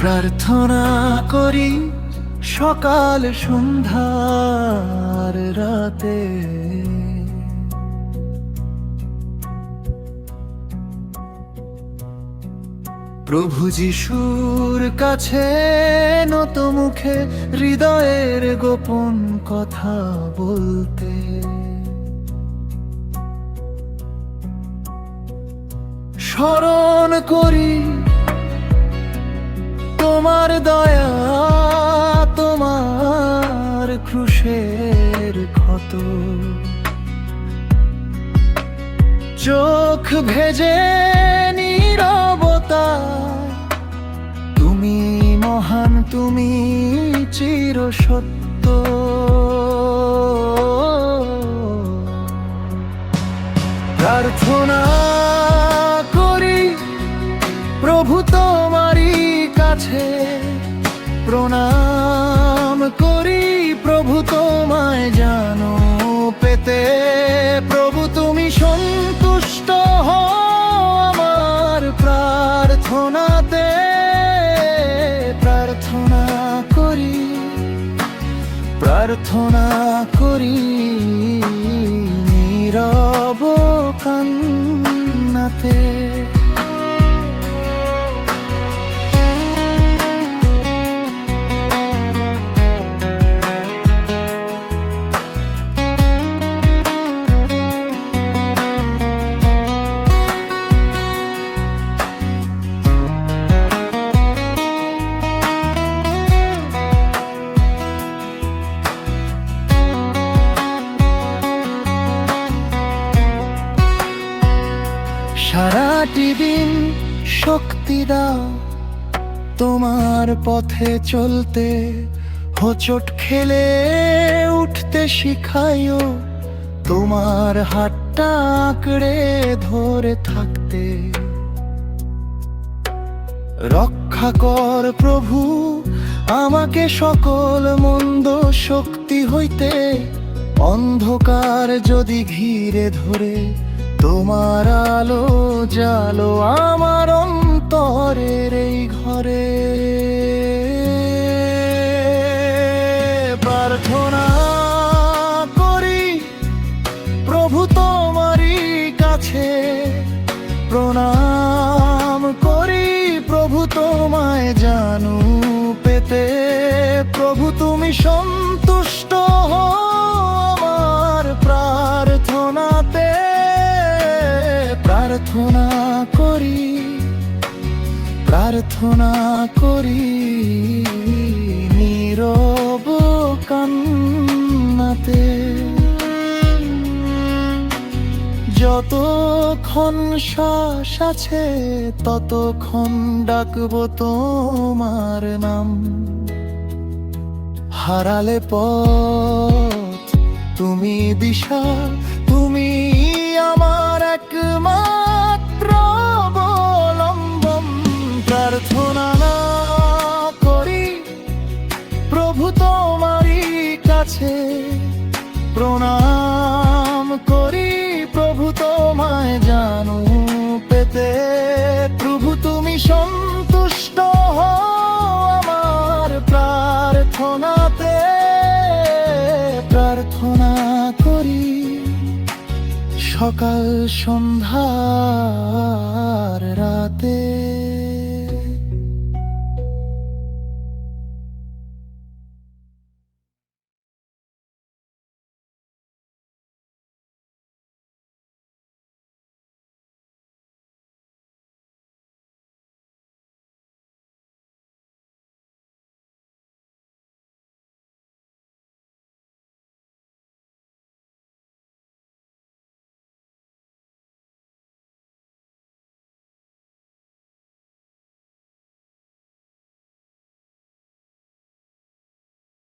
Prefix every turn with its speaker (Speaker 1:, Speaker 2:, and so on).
Speaker 1: প্রার্থনা করি সকাল সন্ধ্যার রাতে, প্রভু যিশুর কাছে নত মুখে হৃদয়ের গোপন কথা বলতে। স্মরণ করি তোমার দয়া, তোমার ক্রুশের ক্ষত, চোখ ভেজে নীরবতা। তুমি মহান, তুমি চিরসত্য। প্রার্থনা করি প্রভু তোমারই কাছে, প্রণাম করি প্রভু তোমায় জানো পেতে। প্রভু তুমি সন্তুষ্ট হও আমার প্রার্থনাতে। প্রার্থনা করি, প্রার্থনা করি নীরব কান্নাতে। সারাটি দিন শক্তি দাও তোমার পথে চলতে, হোঁচট খেলে উঠতে শিখাইও, তোমার হাতটা আঁকড়ে ধরে থাকতে। রক্ষা কর প্রভু আমাকে সকল মন্দ শক্তি হইতে, অন্ধকার যদি ঘিরে ধরে তোমার আলো জালো আমার অন্তরের এই ঘরে। প্রার্থনা করি প্রভু তোমারই কাছে, প্রণাম করি প্রভু তোমায় জানু পেতে। প্রভু তুমি সন্তুষ্ট হও আমার প্রার্থনাতে। প্রার্থনা করি, প্রার্থনা করি নীরব কান্নাতে। যতক্ষণ শ্বাস আছে ততক্ষণ ডাকবো তোমার নাম। হারালে পথ তুমি দিশা, তুমি আমার একমাত্র অবলম্বন। প্রার্থনা করি প্রভু তোমারই কাছে, প্রণাম করি প্রভু তোমায় জানু পেতে। প্রভু তুমি সন্তুষ্ট হও আমার প্রার্থনাতে। প্রার্থনা করি সকাল সন্ধ্যার রাত।